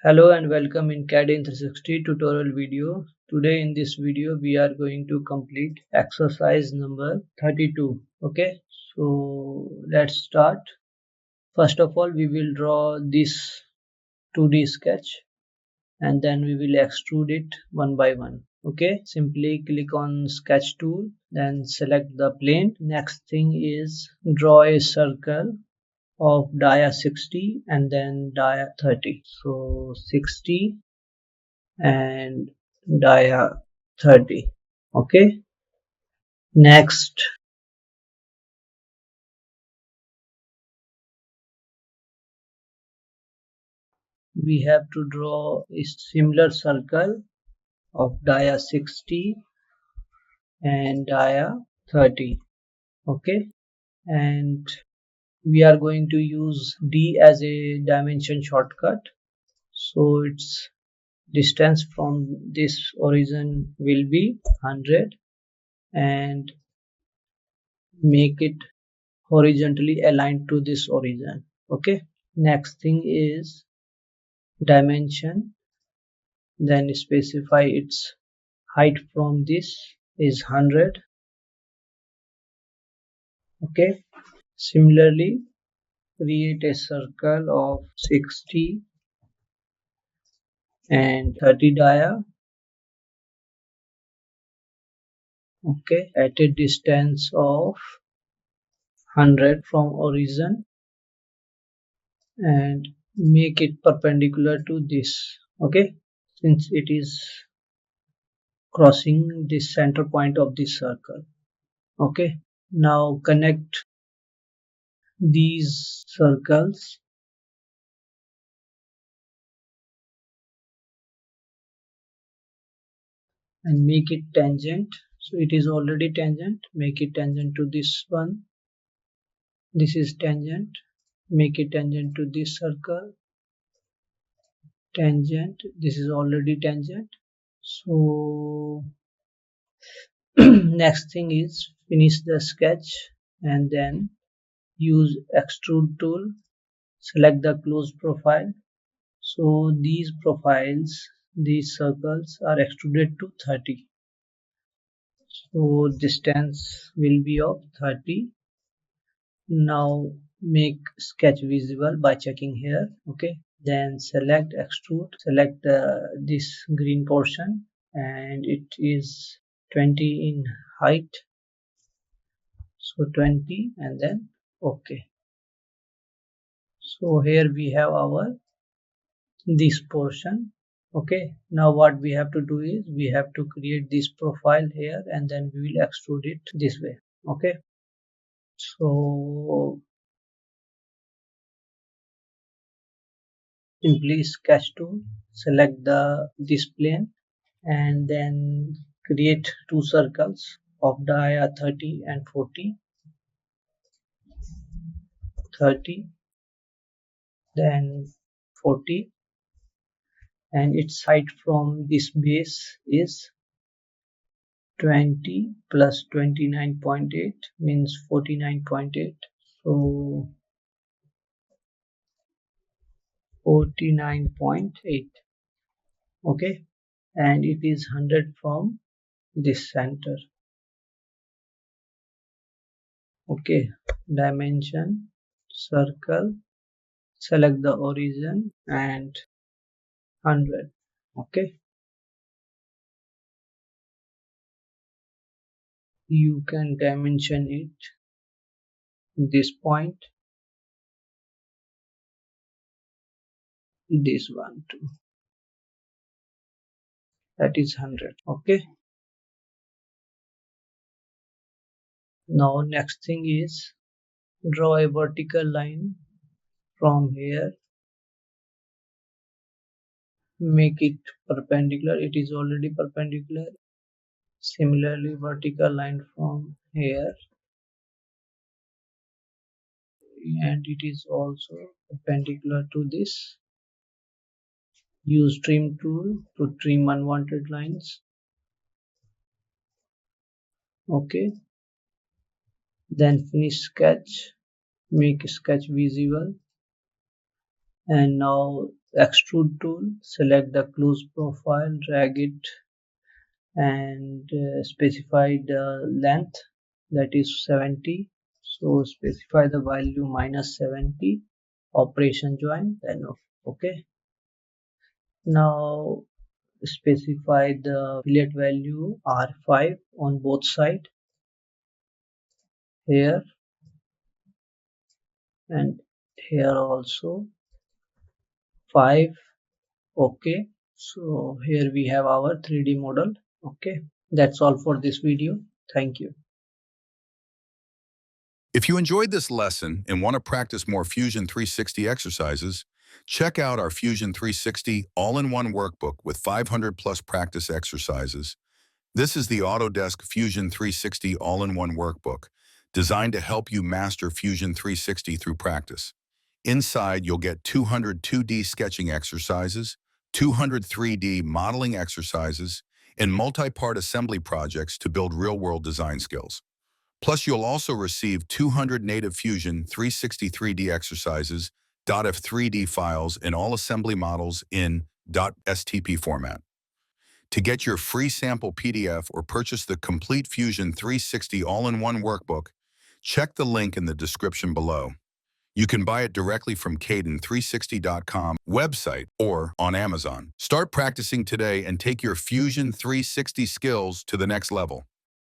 Hello and welcome in CAD in 360 tutorial video. Today in this video we are going to complete exercise number 32. Okay, so let's start. First of all, we will draw this 2D sketch and then we will extrude it one by one. Okay, simply click on sketch tool, then select the plane. Next thing is draw a circle of dia 60 and then dia 30. So 60 and dia 30. Okay, next we have to draw a similar circle of dia 60 and dia 30. Okay, and we are going to use D as a dimension shortcut, so its distance from this origin will be 100 and make it horizontally aligned to this origin. Okay, next thing is dimension, then specify its height from this is 100. Okay, similarly create a circle of 60 and 30 dia. Okay, at a distance of 100 from origin and make it perpendicular to this. Okay, since it is crossing the center point of this circle. Okay, now connect these circles and make it tangent. So it is already tangent, make it tangent to this one. This is tangent, make it tangent to this circle. Tangent, this is already tangent. So next thing is finish the sketch and then use extrude tool, select the close profile. So these profiles, these circles are extruded to 30. So distance will be of 30. Now make sketch visible by checking here. Okay, then select extrude, select this green portion and it is 20 in height, so 20 and then okay. So here we have our this portion. Okay, now what we have to do is we have to create this profile here and then we will extrude it this way. Okay, so simply sketch tool, select this plane and then create two circles of dia 30 and 40. 30 then 40 and its height from this base is 20 plus 29.8 means 49.8. So 49.8. Okay, and it is 100 from this center. Okay, dimension, circle, select the origin and 100. Okay, you can dimension it this point, this one too, that is 100. Okay, now next thing is draw a vertical line from here, make it perpendicular, it is already perpendicular. Similarly vertical line from here and it is also perpendicular to this. Use trim tool to trim unwanted lines. Okay, then finish sketch, make sketch visible and now extrude tool, select the close profile, drag it and specify the length, that is 70. So specify the value -70, operation join, then okay. Now specify the fillet value R5 on both sides, here and here also 5. Okay, so here we have our 3D model. Okay, that's all for this video. Thank you. If you enjoyed this lesson and want to practice more Fusion 360 exercises, check out our Fusion 360 all-in-one workbook with 500 plus practice exercises. This is the Autodesk Fusion 360 all-in-one workbook, designed to help you master Fusion 360 through practice. Inside, you'll get 200 2D sketching exercises, 200 3D modeling exercises, and multi-part assembly projects to build real-world design skills. Plus, you'll also receive 200 native Fusion 360 3D exercises, .f3D files, and all assembly models in .stp format. To get your free sample PDF or purchase the complete Fusion 360 all-in-one workbook, check the link in the description below. You can buy it directly from Cadence360.com website or on Amazon. Start practicing today and take your Fusion 360 skills to the next level.